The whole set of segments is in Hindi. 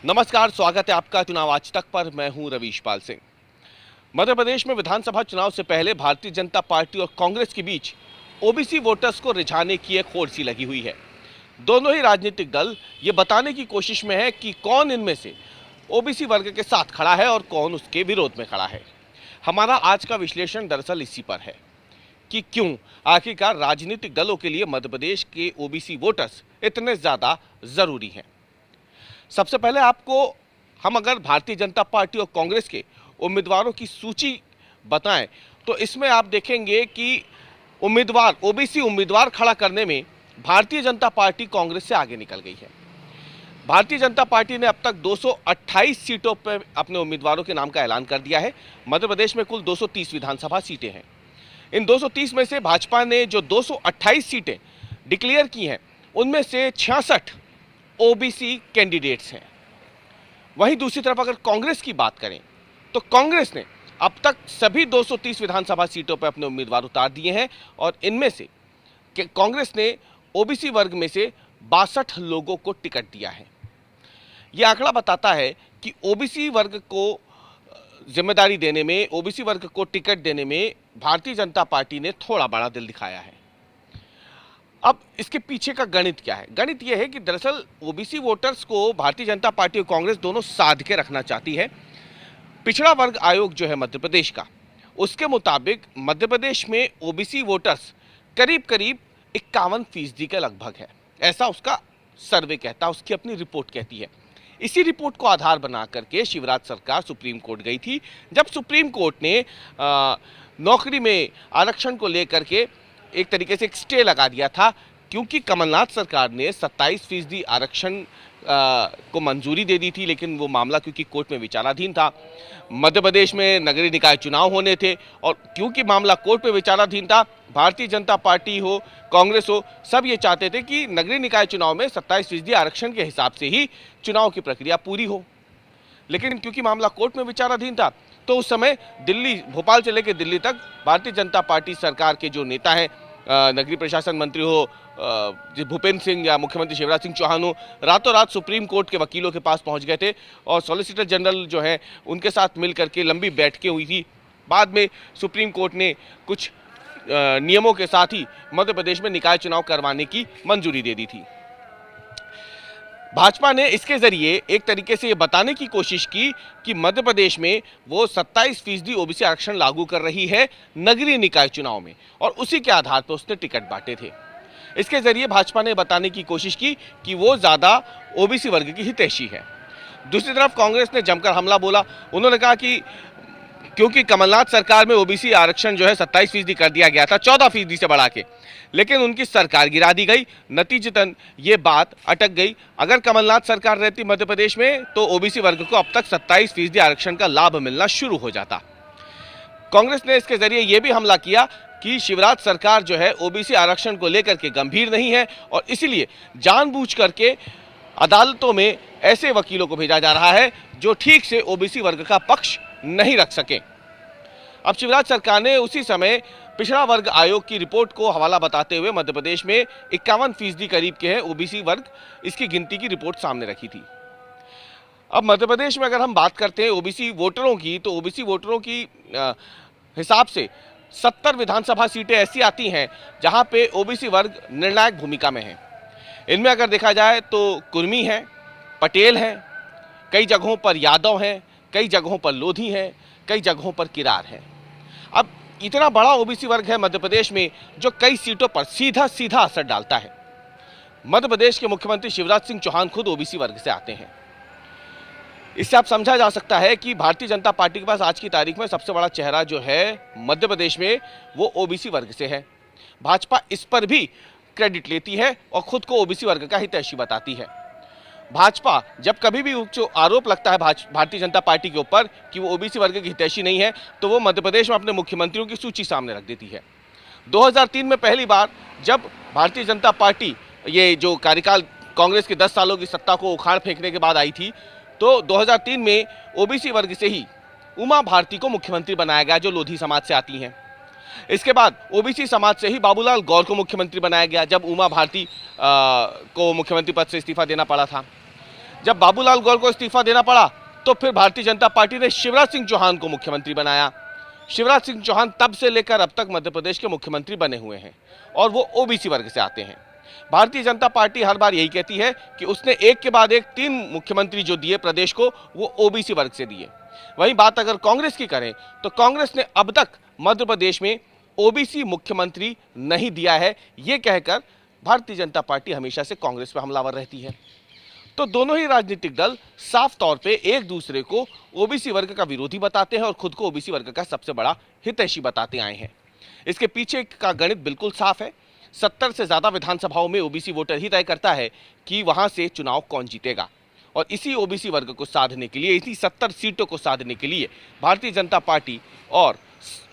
नमस्कार, स्वागत है आपका चुनाव आज तक पर। मैं हूं रवीश पाल सिंह। मध्य प्रदेश में विधानसभा चुनाव से पहले भारतीय जनता पार्टी और कांग्रेस के बीच ओबीसी वोटर्स को रिझाने की एक होड़ सी लगी हुई है। दोनों ही राजनीतिक दल ये बताने की कोशिश में है कि कौन इनमें से ओबीसी वर्ग के साथ खड़ा है और कौन उसके विरोध में खड़ा है। हमारा आज का विश्लेषण दरअसल इसी पर है कि क्यों आखिरकार राजनीतिक दलों के लिए मध्य प्रदेश के ओबीसी वोटर्स इतने ज्यादा जरूरी हैं। सबसे पहले आपको हम अगर भारतीय जनता पार्टी और कांग्रेस के उम्मीदवारों की सूची बताएं तो इसमें आप देखेंगे कि ओबीसी उम्मीदवार खड़ा करने में भारतीय जनता पार्टी कांग्रेस से आगे निकल गई है। भारतीय जनता पार्टी ने अब तक 228 सीटों पर अपने उम्मीदवारों के नाम का ऐलान कर दिया है। मध्य प्रदेश में कुल 230 विधानसभा सीटें हैं। इन 230 में से भाजपा ने जो 228 सीटें डिक्लेयर की हैं उनमें से 66 ओबीसी कैंडिडेट्स हैं। वहीं दूसरी तरफ अगर कांग्रेस की बात करें तो कांग्रेस ने अब तक सभी 230 विधानसभा सीटों पर अपने उम्मीदवार उतार दिए हैं और इनमें से कांग्रेस ने ओबीसी वर्ग में से 62 लोगों को टिकट दिया है। यह आंकड़ा बताता है कि ओबीसी वर्ग को जिम्मेदारी देने में, ओबीसी वर्ग को टिकट देने में भारतीय जनता पार्टी ने थोड़ा बड़ा दिल दिखाया है। अब इसके पीछे का गणित क्या है? गणित यह है कि दरअसल ओबीसी वोटर्स को भारतीय जनता पार्टी और कांग्रेस दोनों साध के रखना चाहती है। पिछड़ा वर्ग आयोग जो है मध्य प्रदेश का, उसके मुताबिक मध्य प्रदेश में ओबीसी वोटर्स करीब करीब 51% के लगभग है। ऐसा उसका सर्वे कहता है, उसकी अपनी रिपोर्ट कहती है। इसी रिपोर्ट को आधार बना करके शिवराज सरकार सुप्रीम कोर्ट गई थी। जब सुप्रीम कोर्ट ने नौकरी में आरक्षण को लेकर के एक तरीके से एक स्टे लगा दिया था, क्योंकि कमलनाथ सरकार ने 27% आरक्षण को मंजूरी दे दी थी, लेकिन वो मामला क्योंकि कोर्ट में विचाराधीन था। मध्य प्रदेश में नगरीय निकाय चुनाव होने थे और क्योंकि मामला कोर्ट में विचाराधीन था, भारतीय जनता पार्टी हो, कांग्रेस हो, सब ये चाहते थे कि नगरीय निकाय चुनाव में 27% आरक्षण के हिसाब से ही चुनाव की प्रक्रिया पूरी हो। लेकिन क्योंकि मामला कोर्ट में विचाराधीन था तो उस समय दिल्ली, भोपाल से लेकर दिल्ली तक भारतीय जनता पार्टी सरकार के जो नेता हैं, नगरीय प्रशासन मंत्री हो भूपेंद्र सिंह या मुख्यमंत्री शिवराज सिंह चौहान हो, रातों रात सुप्रीम कोर्ट के वकीलों के पास पहुंच गए थे और सॉलिसिटर जनरल जो है उनके साथ मिल करके लंबी बैठकें हुई थी। बाद में सुप्रीम कोर्ट ने कुछ नियमों के साथ ही मध्य प्रदेश में निकाय चुनाव करवाने की मंजूरी दे दी थी। भाजपा ने इसके जरिए एक तरीके से ये बताने की कोशिश की कि मध्य प्रदेश में वो 27% ओबीसी आरक्षण लागू कर रही है नगरीय निकाय चुनाव में, और उसी के आधार पर उसने टिकट बांटे थे। इसके जरिए भाजपा ने बताने की कोशिश की कि वो ज्यादा ओबीसी वर्ग की हितैषी है। दूसरी तरफ कांग्रेस ने जमकर हमला बोला। उन्होंने कहा कि क्योंकि कमलनाथ सरकार में ओबीसी आरक्षण जो है 27% कर दिया गया था 14% से बढ़ा के, लेकिन उनकी सरकार गिरा दी गई। नतीजतन ये बात अटक गई। अगर कमलनाथ सरकार रहती मध्य प्रदेश में तो ओबीसी वर्ग को अब तक 27% आरक्षण का लाभ मिलना शुरू हो जाता। कांग्रेस ने इसके जरिए यह भी हमला किया कि शिवराज सरकार जो है ओबीसी आरक्षण को लेकर के गंभीर नहीं है और इसीलिए जानबूझ करके अदालतों में ऐसे वकीलों को भेजा जा रहा है जो ठीक से ओबीसी वर्ग का पक्ष नहीं रख सके। अब शिवराज सरकार ने उसी समय पिछड़ा वर्ग आयोग की रिपोर्ट को हवाला बताते हुए मध्य प्रदेश में 51% करीब के हैं ओबीसी वर्ग, इसकी गिनती की रिपोर्ट सामने रखी थी। अब मध्य प्रदेश में अगर हम बात करते हैं ओबीसी वोटरों की, तो ओबीसी वोटरों की हिसाब से 70 विधानसभा सीटें ऐसी आती हैं जहां पे ओबीसी वर्ग निर्णायक भूमिका में है। इनमें अगर देखा जाए तो कुर्मी हैं, पटेल हैं, कई जगहों पर यादव हैं, कई जगहों पर लोधी हैं, कई जगहों पर किरार हैं। अब इतना बड़ा ओबीसी वर्ग है मध्य प्रदेश में जो कई सीटों पर सीधा सीधा असर डालता है। मध्य प्रदेश के मुख्यमंत्री शिवराज सिंह चौहान खुद ओबीसी वर्ग से आते हैं। इससे आप समझा जा सकता है कि भारतीय जनता पार्टी के पास आज की तारीख में सबसे बड़ा चेहरा जो है मध्य प्रदेश में वो ओबीसी वर्ग से है। भाजपा इस पर भी क्रेडिट लेती है और खुद को ओबीसी वर्ग का हितैषी बताती है। भाजपा जब कभी भी जो आरोप लगता है भारतीय जनता पार्टी के ऊपर कि वो ओबीसी वर्ग की हितैषी नहीं है, तो वो मध्य प्रदेश में अपने मुख्यमंत्रियों की सूची सामने रख देती है। 2003 में पहली बार जब भारतीय जनता पार्टी, ये जो कार्यकाल कांग्रेस के 10 सालों की सत्ता को उखाड़ फेंकने के बाद आई थी, तो 2003 में ओबीसी वर्ग से ही उमा भारती को मुख्यमंत्री बनाया गया जो लोधी समाज से आती हैं। इसके बाद ओबीसी समाज से ही बाबूलाल गौर को मुख्यमंत्री बनाया गया जब उमा भारती को मुख्यमंत्री पद से इस्तीफा देना पड़ा था। जब बाबूलाल गौर को इस्तीफा देना पड़ा तो फिर भारतीय जनता पार्टी ने शिवराज सिंह चौहान को मुख्यमंत्री बनाया। शिवराज सिंह चौहान तब से लेकर अब तक मध्य प्रदेश के मुख्यमंत्री बने हुए हैं और वो ओबीसी वर्ग से आते हैं। भारतीय जनता पार्टी हर बार यही कहती है कि उसने एक के बाद एक 3 मुख्यमंत्री जो दिए प्रदेश को वो ओबीसी वर्ग से दिए। वहीं बात अगर कांग्रेस की करें तो कांग्रेस ने अब तक मध्य प्रदेश में ओबीसी मुख्यमंत्री नहीं दिया है, ये कहकर भारतीय जनता पार्टी हमेशा से कांग्रेस पर हमलावर रहती है। तो दोनों ही राजनीतिक दल साफ तौर पे एक दूसरे को ओबीसी वर्ग का विरोधी बताते हैं और खुद को ओबीसी वर्ग का सबसे बड़ा हितैषी बताते आए हैं। इसके पीछे का गणित बिल्कुल साफ है। 70 से ज्यादा विधानसभाओं में ओबीसी वोटर ही तय करता है कि वहां से चुनाव कौन जीतेगा और इसी ओबीसी वर्ग को साधने के लिए, इसी 70 सीटों को साधने के लिए भारतीय जनता पार्टी और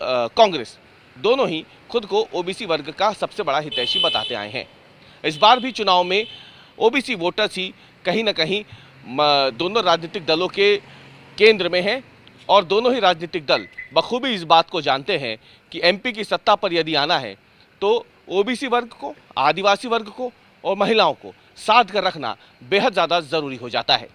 कांग्रेस दोनों ही खुद को ओबीसी वर्ग का सबसे बड़ा हितैषी बताते आए हैं। इस बार भी चुनाव में ओबीसी वोटर्स ही कहीं ना कहीं दोनों राजनीतिक दलों के केंद्र में हैं और दोनों ही राजनीतिक दल बखूबी इस बात को जानते हैं कि एमपी की सत्ता पर यदि आना है तो ओबीसी वर्ग को, आदिवासी वर्ग को और महिलाओं को साध कर रखना बेहद ज़्यादा ज़रूरी हो जाता है।